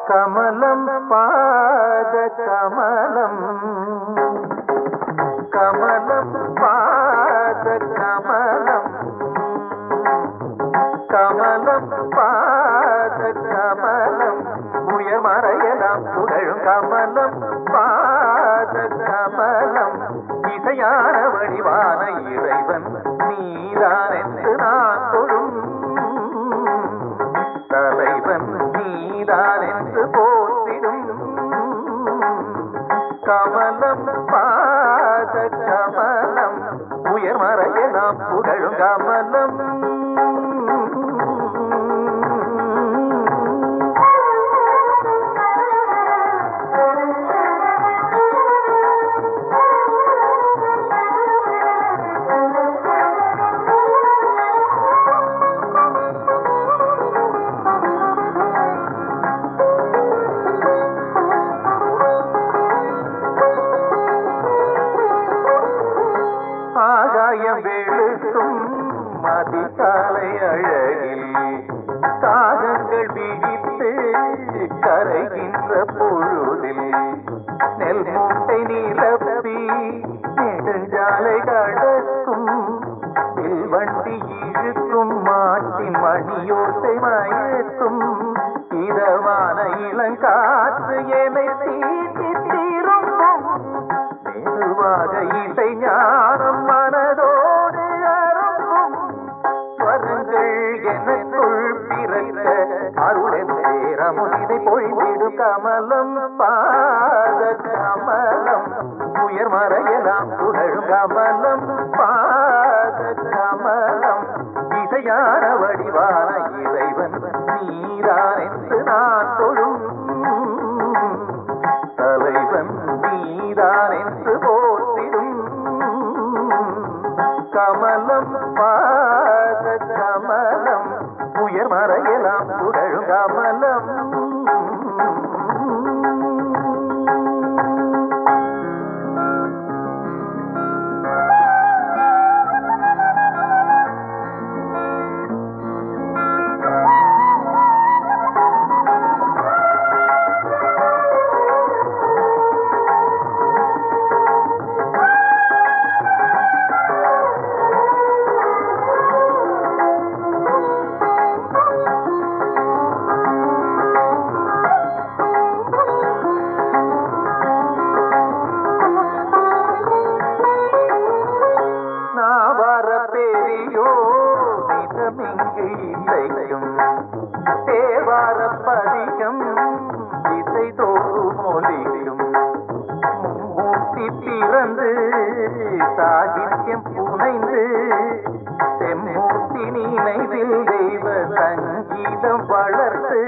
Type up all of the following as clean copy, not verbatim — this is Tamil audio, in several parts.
கமலம் பாத கமலம் கமலம் பாத கமலம் கமலம் பாத கமலம் உயர் மறையலாம் புகழும் கமலம் பாத கமலம் இசையான வடிவான இறைவன் நீதான் என்று நான் தொழும் தலைவன் நீதான் என்று போற்றிடும் கமலம் பாத கமலம் உயர் மறையலாம் புகழும் கமலம் வெளுக்கும் மதிசாலை அழகில் காகங்கள் விழித்து கரைகின்ற பொழுதில் நெல் மூட்டை நிலப்பி நெடுஞ்சாலை கடக்கும் வண்டி இழுக்கும் மாட்டின் மணியோசை மயக்கும் இதமான இளங்காற்று என்னை தீட்டி தீரும் மெதுவாக இசை ஞானம் மனதோடு அரும்பும் ஸ்வரங்கள் எனக்குள் பிறக்க அருளென் சேரமுதிதை பொழிந்திடும் கமலம் பாத கமலம் உயர் மறையலாம் புகழும் கமலம் பாத கமலம் இசையான வடிவான இறைவன் நீதான் என்று நான் தொழும் தலைவன் நீதான் என்று போற்றிடும் கமலம் பாத கமலம் உயர் மறையலாம் புகழும் கமலம் தேவார பதிகம் இசை தோறும் ஒலிக்கும் மூர்த்தி பிறந்து சாகித்யம் புனைந்து செம்மூர்த்தி நினைவில் தெய்வ சங்கீதம் வளர்த்து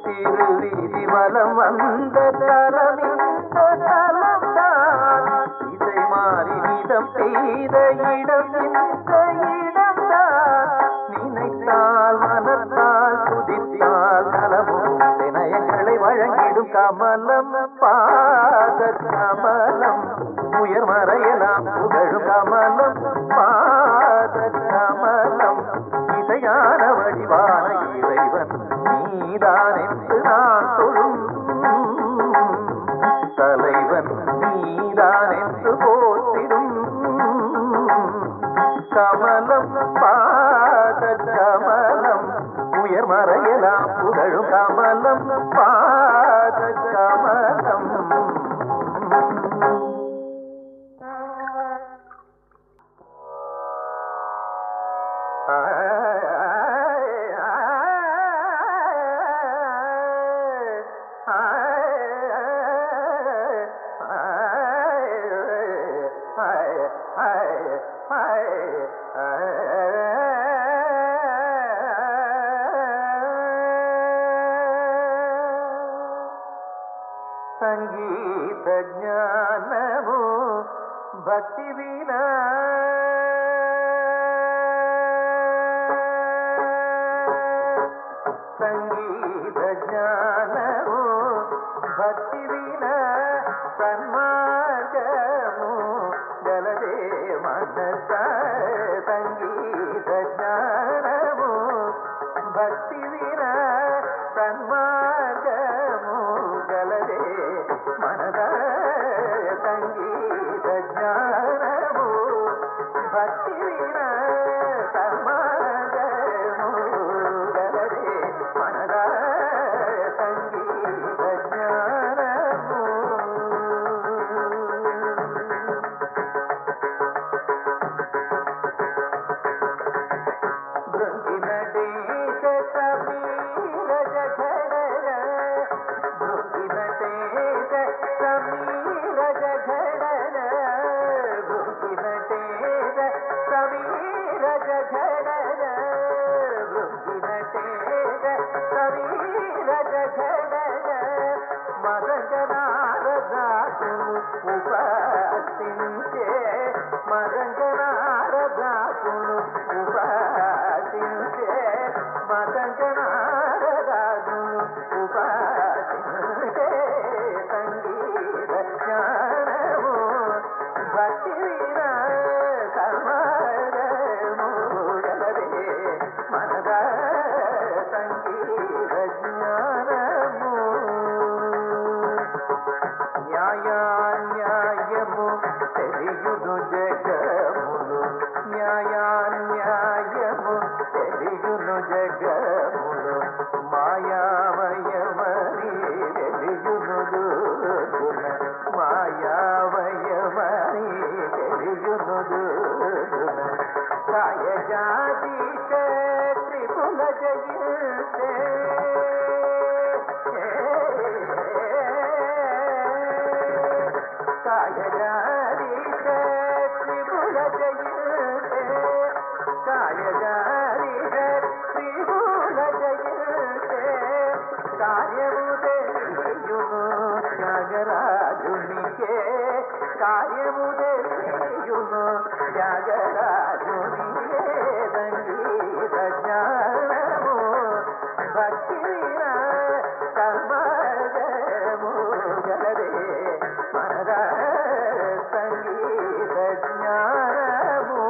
திருவீதி வலம் வந்த தலமிந்த தலம்தான் இசை மாறி நிதம் பெய்த இடம் இந்த இடம்தான் நினைத்தால் மனத்தால் துதித்தால் நலமும் தினயங்களை வழங்கிடும் கமலம் பாத கமலம் உயர் மறையலாம் புகழும் கமலம் பாத கமலம் இசையான வடிவான இறைவன் நீதான் என்று நான் தொழும் தலைவன் நீதான் என்று போற்றிடும் கமலம் பாத கமலம் உயர் மறையலாம் புகழும் கமலம் பாத கமலம் ಸಂಗೀತ ಜ್ಞಾನವು ಭಕ್ತಿ ವಿನಾ భక్తి విన సన్మార్గము గలదే మనస సంగీత జ్ఞానము భక్తి విన సన్మార్గము గలదే మనద సంగీత జ్ఞానము భక్తి విన సన్మార్గము గలదే మనద సంగీత జ్ఞానము భృంగినటేశ సమీర జఘడన భృంగినటేశ సమీర జఘడన భృంగినటేశ సమీర జఘడన భృంగినటేశ సమీర జఘడన మదంగనారదాసును ఉపాసించే మదంగనారదాసును ఉపాసించే మదంగనారదాసును ఉపాసించే సంగీత జ్ఞానము భక్తి వీర సర్వము గలదే మనద సంగీత జ్ఞానము న్యాయాన్యాయము తెలియును జగములు న్యాయాన్యాయము తెలియును జగములు మాయామయమని తెలియును దూరున మాయామయమని తెలియును దూరున కాయజాతీశ త్రిపుల జయితే కాయజారీశ త్రిపుల జయితే కాయజారీశ త్రిపుల జయితే కార్యము తెలియును త్యాగరాజునికే కార్యము తెలియును త్యాగరాజునికే సంగీత జ్ఞానము భక్తి వీర సర్వము గలదే మనద సంగీత జ్ఞానము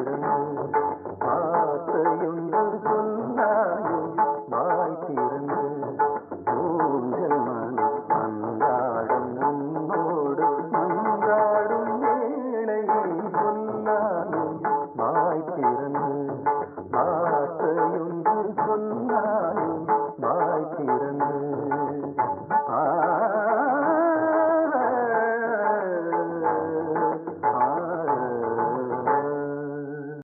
திறந்து வார்த்தையொன்று சொன்னாயோ வாய் திறந்து ஊஞ்சல் மணி அன்றாடம் உன்னோடு மன்றாடும் வேளையை சொன்னாயோ வாய் திறந்து